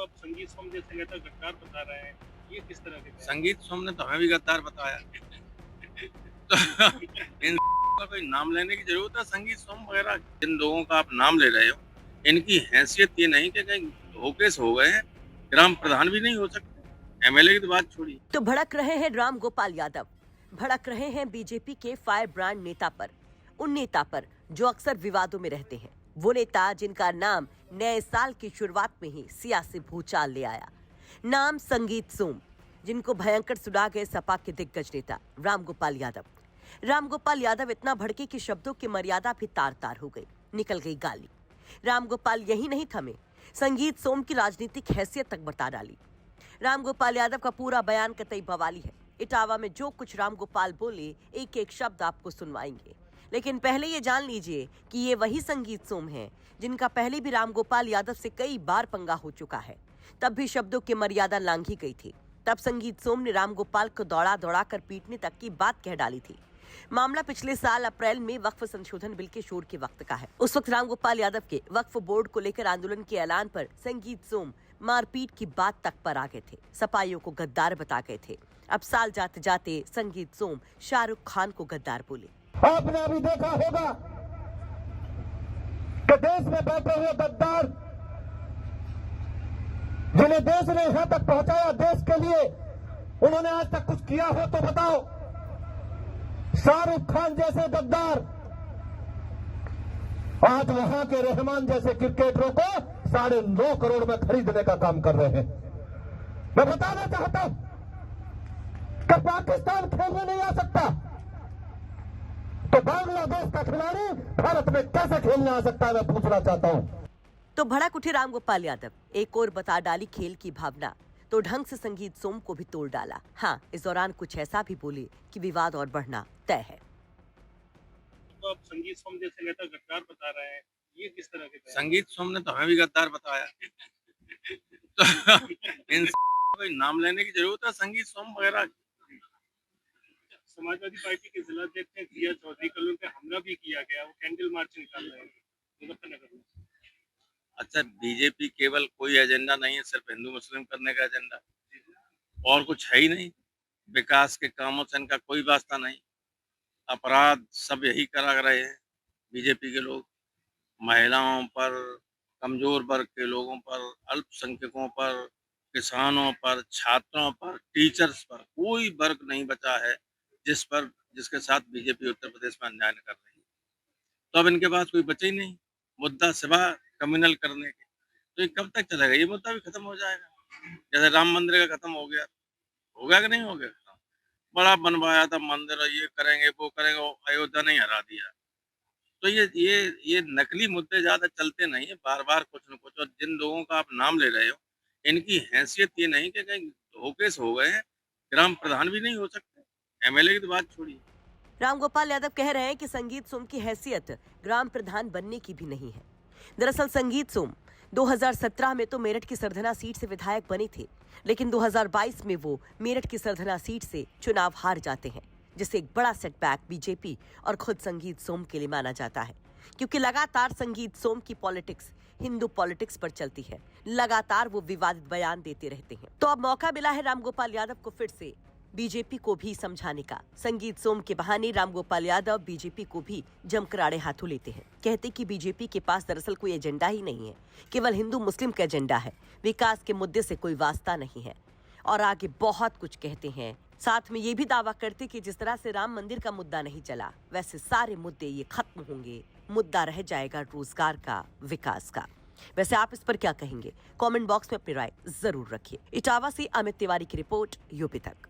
तो आप संगीत सोम जैसे नेता गद्दार बता रहे हैं, ये किस तरह के बयान? संगीत सोम ने तो हमें भी गद्दार बताया। तो इन का कोई नाम लेने की जरूरत है? संगीत सोम वगैरह जिन लोगों का आप नाम ले रहे हो, इनकी हैसियत ये नहीं कि कहीं धोखे से हो गए हैं, ग्राम प्रधान भी नहीं हो सकते। एमएलए की तो बात छोड़िए। तो भड़क रहे हैं राम गोपाल यादव, भड़क रहे हैं बीजेपी के फायर ब्रांड नेता पर, उन नेता पर जो अक्सर विवादों में रहते हैं, वो नेता जिनका नाम नए साल की शुरुआत में ही सियासी भूचाल ले आया। नाम संगीत सोम, जिनको भयंकर सुना गए सपा के दिग्गज नेता राम गोपाल यादव। राम गोपाल यादव इतना भड़के कि शब्दों की मर्यादा भी तार तार हो गई, निकल गई गाली। राम गोपाल यही नहीं थमे, संगीत सोम की राजनीतिक हैसियत तक बता डाली। राम गोपाल यादव का पूरा बयान कतई बवाली है। इटावा में जो कुछ राम गोपाल बोले, एक एक शब्द आपको सुनवाएंगे, लेकिन पहले ये जान लीजिए कि ये वही संगीत सोम हैं जिनका पहले भी राम गोपाल यादव से कई बार पंगा हो चुका है। तब भी शब्दों की मर्यादा लांघी गई थी। तब संगीत सोम ने राम गोपाल को दौड़ा दौड़ा कर पीटने तक की बात कह डाली थी। मामला पिछले साल अप्रैल में वक्फ संशोधन बिल के शोर के वक्त का है। उस वक्त राम गोपाल यादव के वक्फ बोर्ड को लेकर आंदोलन के ऐलान पर संगीत सोम मारपीट की बात तक पर आ गए थे, सपाइयों को गद्दार बता गए थे। अब साल जाते जाते संगीत सोम शाहरुख खान को गद्दार बोले। आपने अभी देखा होगा कि देश में बैठे हुए गद्दार जिन्हें देश ने यहां तक पहुंचाया, देश के लिए उन्होंने आज तक कुछ किया हो तो बताओ। शाहरुख खान जैसे गद्दार आज वहां के रहमान जैसे क्रिकेटरों को 9.5 करोड़ में खरीदने का काम कर रहे हैं। मैं बताना चाहता हूं कि पाकिस्तान खेलने नहीं आ सकता तो बांग्लादेश का खिलाड़ी भारत में कैसे खेलने आ सकता है, मैं पूछना चाहता हूं। तो भड़क उठे राम गोपाल यादव, एक और बता डाली खेल की भावना, तो ढंग से संगीत सोम को भी तोड़ डाला। हाँ, इस दौरान कुछ ऐसा भी बोले कि विवाद और बढ़ना तय है। तो आप संगीत सोम जैसे नेता गद्दार बता रहे हैं, ये किस तरह के बयान? संगीत सोम ने तो हमें भी गद्दार बताया। तो इन का कोई नाम लेने की जरूरत है? संगीत सोम वगैरह समाजवादी पार्टी के जिला अध्यक्ष ने प्रिया चौधरी कल उन पे हमला भी किया गया, वो कैंडल मार्च निकाल रहे हैं मुजफ्फरनगर में। अच्छा, बीजेपी केवल कोई एजेंडा नहीं है, सिर्फ हिंदू मुस्लिम करने का एजेंडा, और कुछ है ही नहीं। विकास के कामों से इनका कोई वास्ता नहीं। अपराध सब यही करा रहे हैं बीजेपी के लोग, महिलाओं पर, कमजोर वर्ग के लोगों पर, अल्पसंख्यकों पर, किसानों पर, छात्रों पर, टीचर्स पर कोई वर्ग नहीं बचा है जिसके साथ बीजेपी उत्तर प्रदेश में अन्याय कर रही है। तो अब इनके पास कोई बचे ही नहीं मुद्दा सिवा कम्युनल करने के। तो ये कब तक चलेगा? ये मुद्दा भी खत्म हो जाएगा, जैसे राम मंदिर का खत्म हो गया कि नहीं हो गया खत्म? बड़ा बनवाया था मंदिर, ये करेंगे वो करेंगे, अयोध्या नहीं हरा दिया। तो ये नकली मुद्दे ज्यादा चलते नहीं है, बार बार कुछ न कुछ। और जिन लोगों का आप नाम ले रहे हो, इनकी हैसियत ये नहीं कि कहीं धोखे से हो गए हैं, ग्राम प्रधान भी नहीं हो सकते। एमएलए की तो बात छोड़िए। राम गोपाल यादव कह रहे हैं कि संगीत सोम की हैसियत ग्राम प्रधान बनने की भी नहीं है। दरअसल संगीत सोम 2017 में तो मेरठ की सरधना सीट से विधायक बने थे, लेकिन 2022 में वो मेरठ की सरधना सीट से चुनाव हार जाते हैं, जिसे एक बड़ा सेटबैक बीजेपी और खुद संगीत सोम के लिए माना जाता है, क्योंकि लगातार संगीत सोम की पॉलिटिक्स हिंदू पॉलिटिक्स पर चलती है। लगातार वो विवादित बयान देते रहते हैं। तो अब मौका मिला है राम गोपाल यादव को फिर से बीजेपी को भी समझाने का। संगीत सोम के बहाने राम गोपाल यादव बीजेपी को भी जमकर आड़े हाथों लेते हैं। कहते कि बीजेपी के पास दरअसल कोई एजेंडा ही नहीं है, केवल हिंदू मुस्लिम का एजेंडा है, विकास के मुद्दे से कोई वास्ता नहीं है। और आगे बहुत कुछ कहते हैं। साथ में ये भी दावा करते कि जिस तरह से राम मंदिर का मुद्दा नहीं चला, वैसे सारे मुद्दे ये खत्म होंगे, मुद्दा रह जाएगा रोजगार का, विकास का। वैसे आप इस पर क्या कहेंगे? कमेंट बॉक्स में अपनी राय जरूर रखिए। इटावा से अमित तिवारी की रिपोर्ट, यूपी तक।